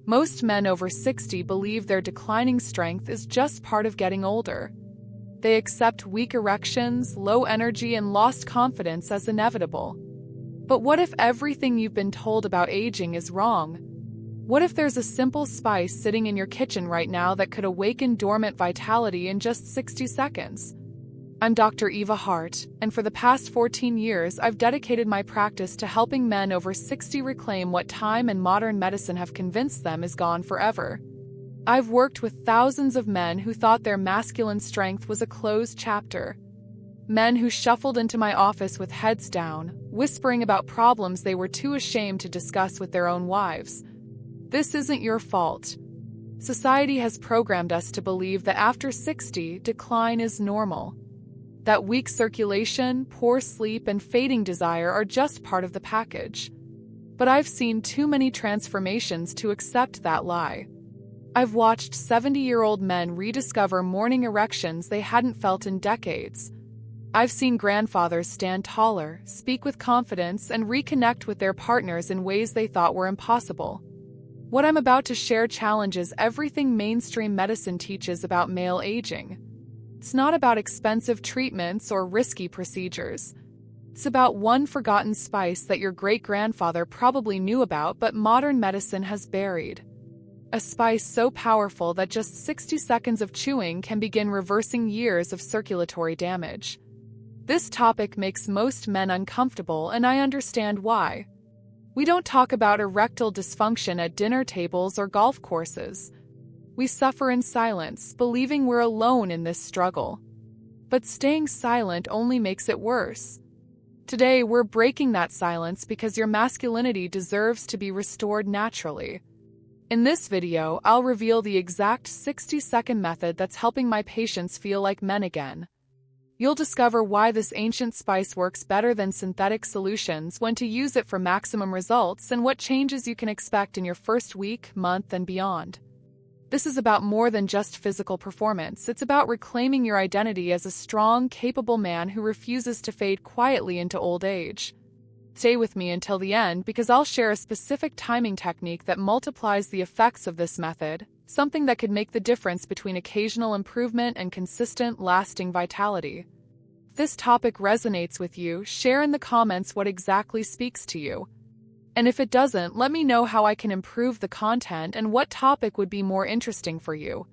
Most men over 60 believe their declining strength is just part of getting older. They accept weak erections, low energy, and lost confidence as inevitable. But what if everything you've been told about aging is wrong? What if there's a simple spice sitting in your kitchen right now that could awaken dormant vitality in just 60 seconds? I'm Dr. Eva Hart, and for the past 14 years I've dedicated my practice to helping men over 60 reclaim what time and modern medicine have convinced them is gone forever. I've worked with thousands of men who thought their masculine strength was a closed chapter. Men who shuffled into my office with heads down, whispering about problems they were too ashamed to discuss with their own wives. This isn't your fault. Society has programmed us to believe that after 60, decline is normal. That weak circulation, poor sleep, and fading desire are just part of the package. But I've seen too many transformations to accept that lie. I've watched 70-year-old men rediscover morning erections they hadn't felt in decades. I've seen grandfathers stand taller, speak with confidence, and reconnect with their partners in ways they thought were impossible. What I'm about to share challenges everything mainstream medicine teaches about male aging. It's not about expensive treatments or risky procedures. It's about one forgotten spice that your great-grandfather probably knew about but modern medicine has buried. A spice so powerful that just 60 seconds of chewing can begin reversing years of circulatory damage. This topic makes most men uncomfortable, and I understand why. We don't talk about erectile dysfunction at dinner tables or golf courses. We suffer in silence, believing we're alone in this struggle. But staying silent only makes it worse. Today, we're breaking that silence because your masculinity deserves to be restored naturally. In this video, I'll reveal the exact 60-second method that's helping my patients feel like men again. You'll discover why this ancient spice works better than synthetic solutions, when to use it for maximum results, and what changes you can expect in your first week, month, and beyond. This is about more than just physical performance. It's about reclaiming your identity as a strong, capable man who refuses to fade quietly into old age. Stay with me until the end because I'll share a specific timing technique that multiplies the effects of this method, something that could make the difference between occasional improvement and consistent, lasting vitality. If this topic resonates with you, share in the comments what exactly speaks to you. And if it doesn't, let me know how I can improve the content and what topic would be more interesting for you.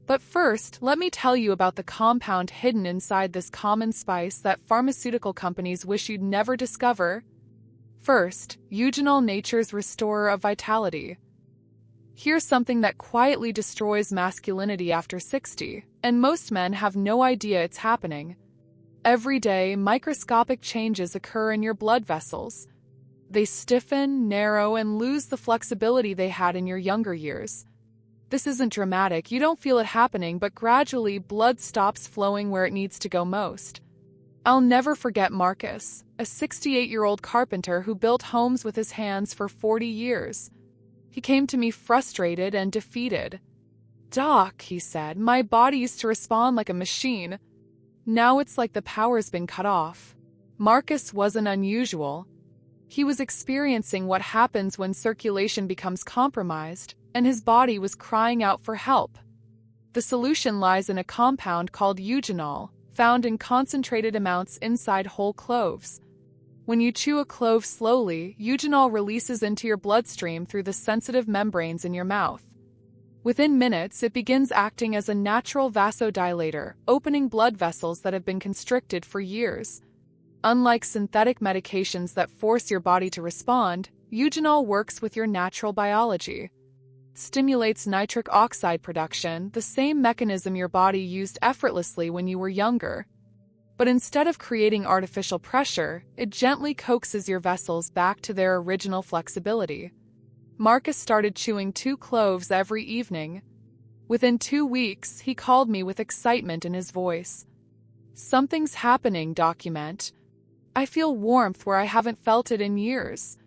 But first, let me tell you about the compound hidden inside this common spice that pharmaceutical companies wish you'd never discover. First, eugenol, nature's restorer of vitality. Here's something that quietly destroys masculinity after 60, and most men have no idea it's happening. Every day, microscopic changes occur in your blood vessels. They stiffen, narrow, and lose the flexibility they had in your younger years. This isn't dramatic, you don't feel it happening, but gradually blood stops flowing where it needs to go most. I'll never forget Marcus, a 68-year-old carpenter who built homes with his hands for 40 years. He came to me frustrated and defeated. "Doc," he said, "my body used to respond like a machine. Now it's like the power's been cut off." Marcus wasn't unusual. He was experiencing what happens when circulation becomes compromised, and his body was crying out for help. The solution lies in a compound called eugenol, found in concentrated amounts inside whole cloves. When you chew a clove slowly, eugenol releases into your bloodstream through the sensitive membranes in your mouth. Within minutes, it begins acting as a natural vasodilator, opening blood vessels that have been constricted for years. Unlike synthetic medications that force your body to respond, eugenol works with your natural biology. Stimulates nitric oxide production, the same mechanism your body used effortlessly when you were younger. But instead of creating artificial pressure, it gently coaxes your vessels back to their original flexibility. Marcus started chewing 2 cloves every evening. Within 2 weeks, he called me with excitement in his voice. "Something's happening, document. I feel warmth where I haven't felt it in years."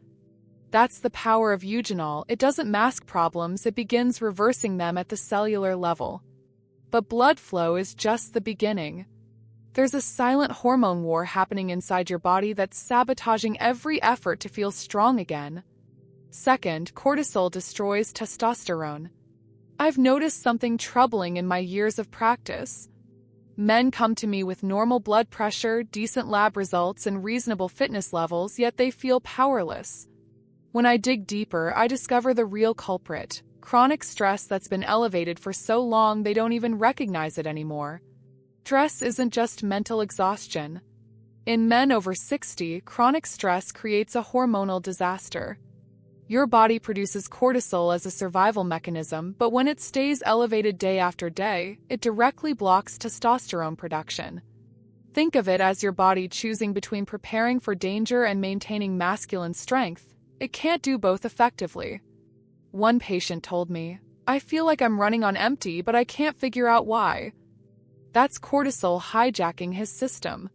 That's the power of eugenol. It doesn't mask problems, it begins reversing them at the cellular level. But blood flow is just the beginning. There's a silent hormone war happening inside your body that's sabotaging every effort to feel strong again. Second, cortisol destroys testosterone. I've noticed something troubling in my years of practice. Men come to me with normal blood pressure, decent lab results, and reasonable fitness levels, yet they feel powerless. When I dig deeper, I discover the real culprit: chronic stress that's been elevated for so long they don't even recognize it anymore. Stress isn't just mental exhaustion. In men over 60, chronic stress creates a hormonal disaster. Your body produces cortisol as a survival mechanism, but when it stays elevated day after day, it directly blocks testosterone production. Think of it as your body choosing between preparing for danger and maintaining masculine strength. It can't do both effectively. One patient told me, "I feel like I'm running on empty, but I can't figure out why." That's cortisol hijacking his system.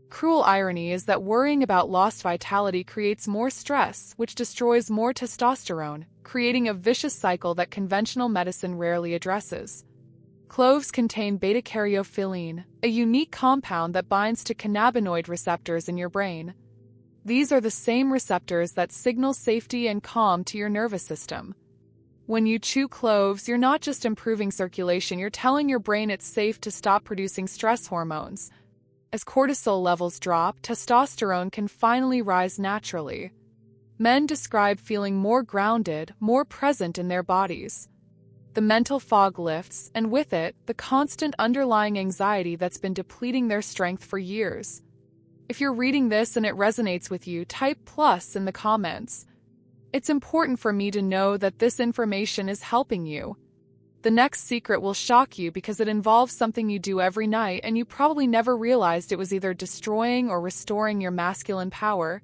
Cruel irony is that worrying about lost vitality creates more stress, which destroys more testosterone, creating a vicious cycle that conventional medicine rarely addresses. Cloves contain beta-caryophyllene, a unique compound that binds to cannabinoid receptors in your brain. These are the same receptors that signal safety and calm to your nervous system. When you chew cloves, you're not just improving circulation, you're telling your brain it's safe to stop producing stress hormones. As cortisol levels drop, testosterone can finally rise naturally. Men describe feeling more grounded, more present in their bodies. The mental fog lifts, and with it, the constant underlying anxiety that's been depleting their strength for years. If you're reading this and it resonates with you, type plus in the comments. It's important for me to know that this information is helping you. The next secret will shock you because it involves something you do every night and you probably never realized it was either destroying or restoring your masculine power.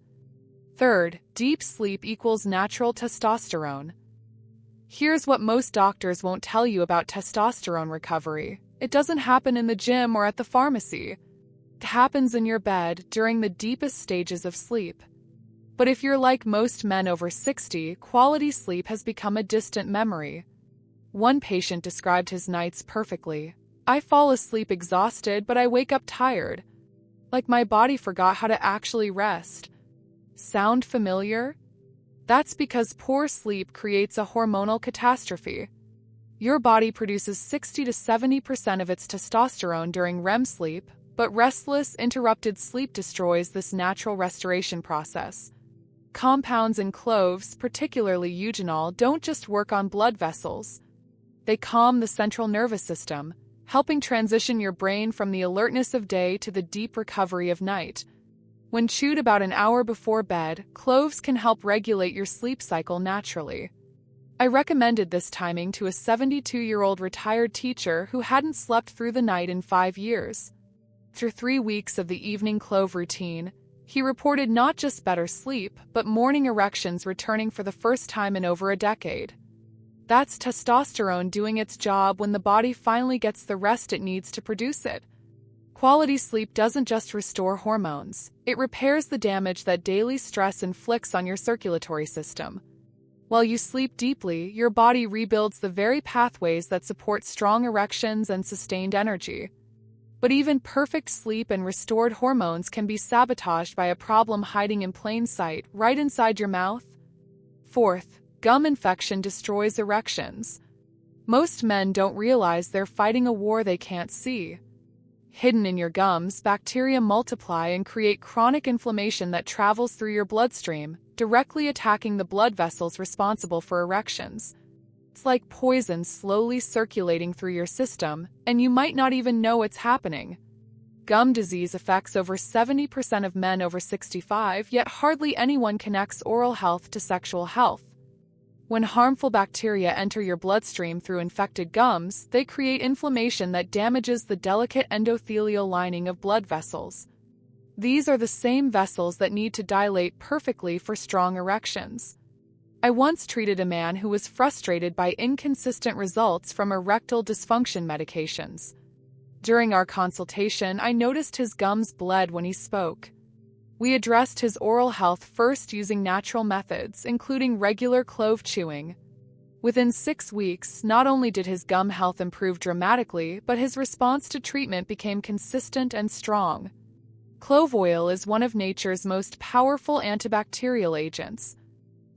Third, deep sleep equals natural testosterone. Here's what most doctors won't tell you about testosterone recovery. It doesn't happen in the gym or at the pharmacy. It happens in your bed during the deepest stages of sleep. But if you're like most men over 60, quality sleep has become a distant memory. One patient described his nights perfectly. "I fall asleep exhausted, but I wake up tired. Like my body forgot how to actually rest." Sound familiar? That's because poor sleep creates a hormonal catastrophe. Your body produces 60 to 70% of its testosterone during REM sleep, but restless, interrupted sleep destroys this natural restoration process. Compounds in cloves, particularly eugenol, don't just work on blood vessels. They calm the central nervous system, helping transition your brain from the alertness of day to the deep recovery of night. When chewed about an hour before bed, cloves can help regulate your sleep cycle naturally. I recommended this timing to a 72-year-old retired teacher who hadn't slept through the night in 5 years. After 3 weeks of the evening clove routine, he reported not just better sleep, but morning erections returning for the first time in over a decade. That's testosterone doing its job when the body finally gets the rest it needs to produce it. Quality sleep doesn't just restore hormones, it repairs the damage that daily stress inflicts on your circulatory system. While you sleep deeply, your body rebuilds the very pathways that support strong erections and sustained energy. But even perfect sleep and restored hormones can be sabotaged by a problem hiding in plain sight, right inside your mouth. Fourth, gum infection destroys erections. Most men don't realize they're fighting a war they can't see. Hidden in your gums, bacteria multiply and create chronic inflammation that travels through your bloodstream, directly attacking the blood vessels responsible for erections. It's like poison slowly circulating through your system, and you might not even know it's happening. Gum disease affects over 70% of men over 65, yet hardly anyone connects oral health to sexual health. When harmful bacteria enter your bloodstream through infected gums, they create inflammation that damages the delicate endothelial lining of blood vessels. These are the same vessels that need to dilate perfectly for strong erections. I once treated a man who was frustrated by inconsistent results from erectile dysfunction medications. During our consultation, I noticed his gums bled when he spoke. We addressed his oral health first using natural methods, including regular clove chewing. Within 6 weeks, not only did his gum health improve dramatically, but his response to treatment became consistent and strong. Clove oil is one of nature's most powerful antibacterial agents.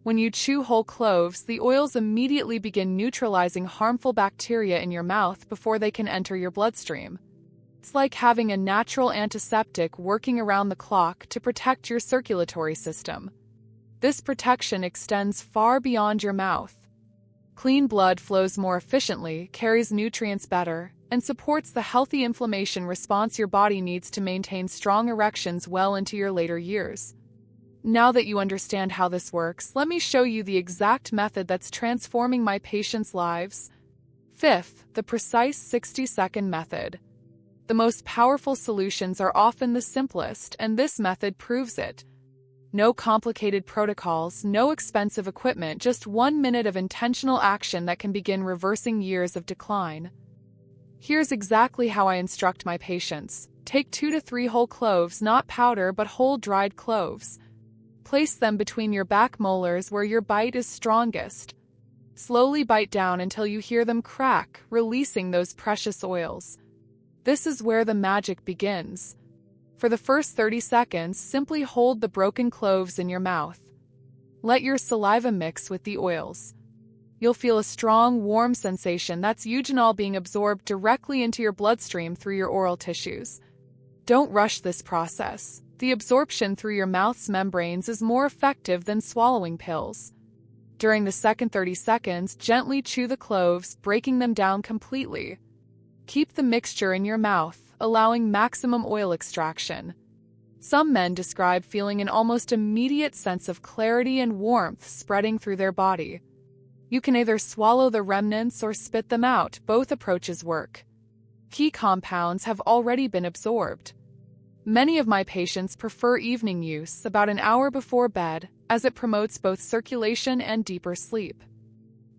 When you chew whole cloves, the oils immediately begin neutralizing harmful bacteria in your mouth before they can enter your bloodstream. It's like having a natural antiseptic working around the clock to protect your circulatory system. This protection extends far beyond your mouth. Clean blood flows more efficiently, carries nutrients better, and supports the healthy inflammation response your body needs to maintain strong erections well into your later years. Now that you understand how this works, let me show you the exact method that's transforming my patients' lives. Fifth, the precise 60-second method. The most powerful solutions are often the simplest, and this method proves it. No complicated protocols, no expensive equipment, just 1 minute of intentional action that can begin reversing years of decline. Here's exactly how I instruct my patients. Take 2 to 3 whole cloves, not powder but whole dried cloves. Place them between your back molars where your bite is strongest. Slowly bite down until you hear them crack, releasing those precious oils. This is where the magic begins. For the first 30 seconds, simply hold the broken cloves in your mouth. Let your saliva mix with the oils. You'll feel a strong, warm sensation. That's eugenol being absorbed directly into your bloodstream through your oral tissues. Don't rush this process. The absorption through your mouth's membranes is more effective than swallowing pills. During the second 30 seconds, gently chew the cloves, breaking them down completely. Keep the mixture in your mouth, allowing maximum oil extraction. Some men describe feeling an almost immediate sense of clarity and warmth spreading through their body. You can either swallow the remnants or spit them out. Both approaches work. Key compounds have already been absorbed. Many of my patients prefer evening use, about an hour before bed, as it promotes both circulation and deeper sleep.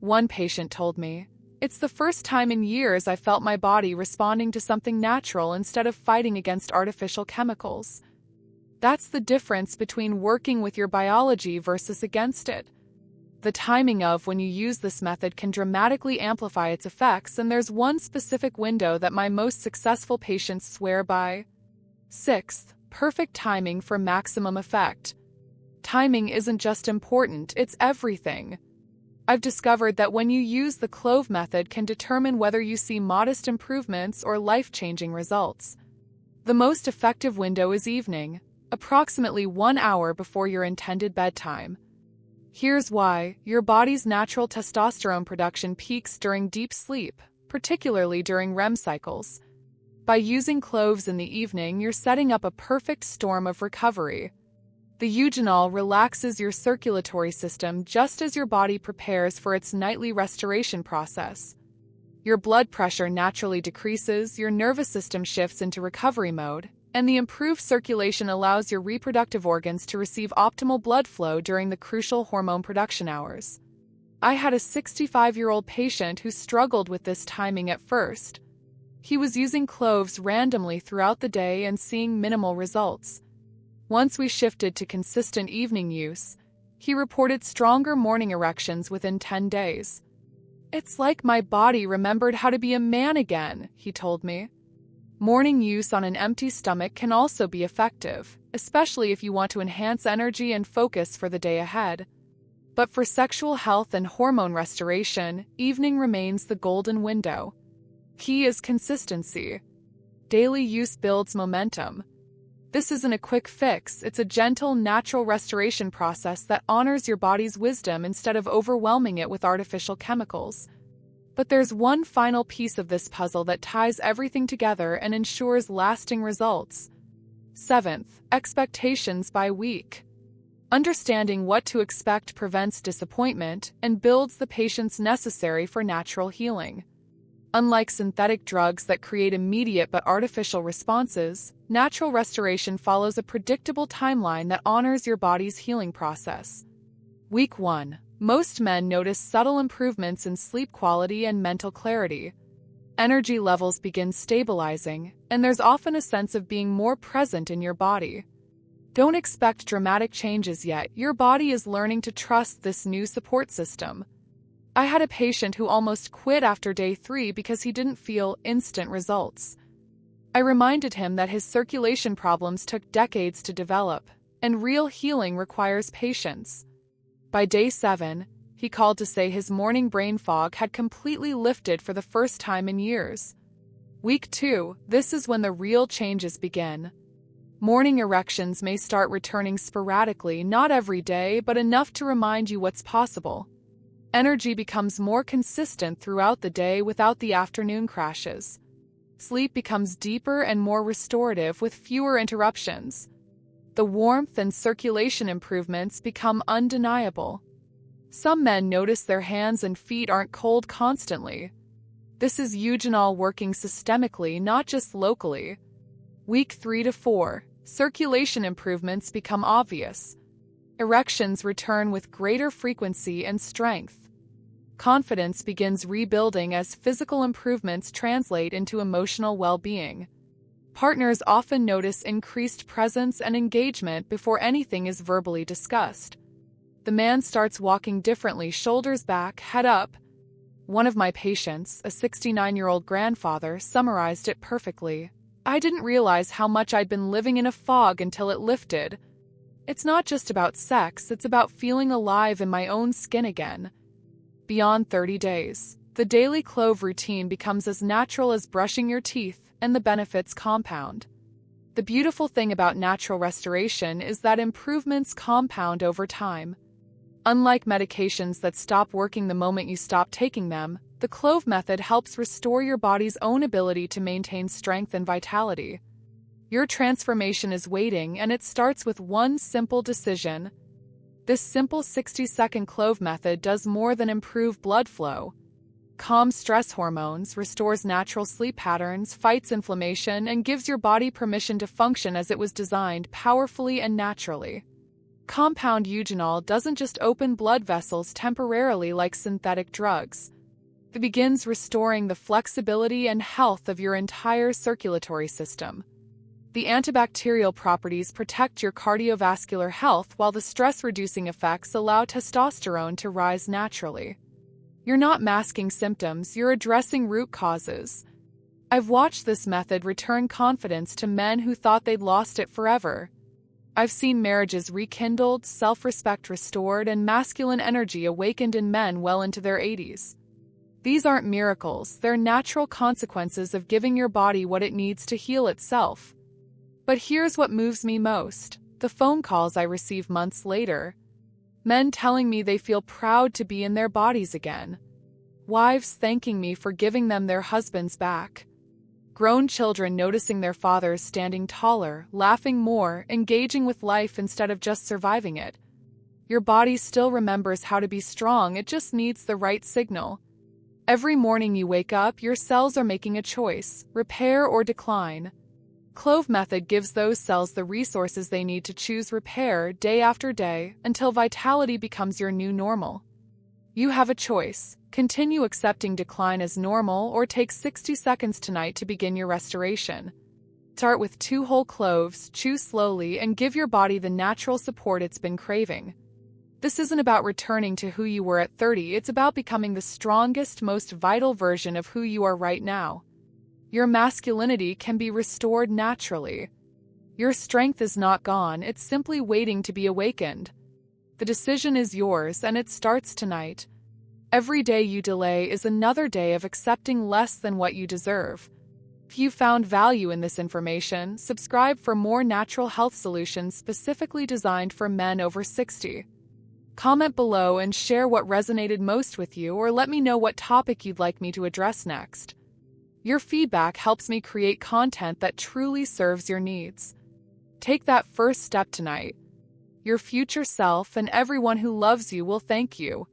One patient told me, "It's the first time in years I felt my body responding to something natural instead of fighting against artificial chemicals." That's the difference between working with your biology versus against it. The timing of when you use this method can dramatically amplify its effects, and there's one specific window that my most successful patients swear by. Sixth, perfect timing for maximum effect. Timing isn't just important, it's everything. I've discovered that when you use the clove method can determine whether you see modest improvements or life-changing results. The most effective window is evening, approximately 1 hour before your intended bedtime. Here's why: your body's natural testosterone production peaks during deep sleep, particularly during REM cycles. By using cloves in the evening, you're setting up a perfect storm of recovery. The eugenol relaxes your circulatory system just as your body prepares for its nightly restoration process. Your blood pressure naturally decreases, your nervous system shifts into recovery mode, and the improved circulation allows your reproductive organs to receive optimal blood flow during the crucial hormone production hours. I had a 65-year-old patient who struggled with this timing at first. He was using cloves randomly throughout the day and seeing minimal results. Once we shifted to consistent evening use, he reported stronger morning erections within 10 days. "It's like my body remembered how to be a man again," he told me. Morning use on an empty stomach can also be effective, especially if you want to enhance energy and focus for the day ahead. But for sexual health and hormone restoration, evening remains the golden window. Key is consistency. Daily use builds momentum. This isn't a quick fix, it's a gentle, natural restoration process that honors your body's wisdom instead of overwhelming it with artificial chemicals. But there's one final piece of this puzzle that ties everything together and ensures lasting results. Seventh, expectations by week. Understanding what to expect prevents disappointment and builds the patience necessary for natural healing. Unlike synthetic drugs that create immediate but artificial responses, natural restoration follows a predictable timeline that honors your body's healing process. Week 1. Most men notice subtle improvements in sleep quality and mental clarity. Energy levels begin stabilizing, and there's often a sense of being more present in your body. Don't expect dramatic changes yet, your body is learning to trust this new support system. I had a patient who almost quit after day 3 because he didn't feel instant results. I reminded him that his circulation problems took decades to develop, and real healing requires patience. By day 7, he called to say his morning brain fog had completely lifted for the first time in years. Week 2, this is when the real changes begin. Morning erections may start returning sporadically, not every day, but enough to remind you what's possible. Energy becomes more consistent throughout the day without the afternoon crashes. Sleep becomes deeper and more restorative with fewer interruptions. The warmth and circulation improvements become undeniable. Some men notice their hands and feet aren't cold constantly. This is eugenol working systemically, not just locally. Week 3 to 4, circulation improvements become obvious. Erections return with greater frequency and strength. Confidence begins rebuilding as physical improvements translate into emotional well-being. Partners often notice increased presence and engagement before anything is verbally discussed. The man starts walking differently, shoulders back, head up. One of my patients, a 69-year-old grandfather, summarized it perfectly. I didn't realize how much I'd been living in a fog until it lifted. It's not just about sex, it's about feeling alive in my own skin again. Beyond 30 days, the daily clove routine becomes as natural as brushing your teeth, and the benefits compound. The beautiful thing about natural restoration is that improvements compound over time. Unlike medications that stop working the moment you stop taking them, the clove method helps restore your body's own ability to maintain strength and vitality. Your transformation is waiting, and it starts with one simple decision. This simple 60-second clove method does more than improve blood flow. Calms stress hormones, restores natural sleep patterns, fights inflammation, and gives your body permission to function as it was designed, powerfully and naturally. Compound eugenol doesn't just open blood vessels temporarily like synthetic drugs. It begins restoring the flexibility and health of your entire circulatory system. The antibacterial properties protect your cardiovascular health, while the stress-reducing effects allow testosterone to rise naturally. You're not masking symptoms, you're addressing root causes. I've watched this method return confidence to men who thought they'd lost it forever. I've seen marriages rekindled, self-respect restored, and masculine energy awakened in men well into their 80s. These aren't miracles, they're natural consequences of giving your body what it needs to heal itself. But here's what moves me most: the phone calls I receive months later. Men telling me they feel proud to be in their bodies again. Wives thanking me for giving them their husbands back. Grown children noticing their fathers standing taller, laughing more, engaging with life instead of just surviving it. Your body still remembers how to be strong, it just needs the right signal. Every morning you wake up, your cells are making a choice: repair or decline. Clove method gives those cells the resources they need to choose repair day after day until vitality becomes your new normal. You have a choice: continue accepting decline as normal, or take 60 seconds tonight to begin your restoration. Start with 2 whole cloves, chew slowly, and give your body the natural support it's been craving. This isn't about returning to who you were at 30, it's about becoming the strongest, most vital version of who you are right now. Your masculinity can be restored naturally. Your strength is not gone, it's simply waiting to be awakened. The decision is yours, and it starts tonight. Every day you delay is another day of accepting less than what you deserve. If you found value in this information, subscribe for more natural health solutions specifically designed for men over 60. Comment below and share what resonated most with you, or let me know what topic you'd like me to address next. Your feedback helps me create content that truly serves your needs. Take that first step tonight. Your future self and everyone who loves you will thank you.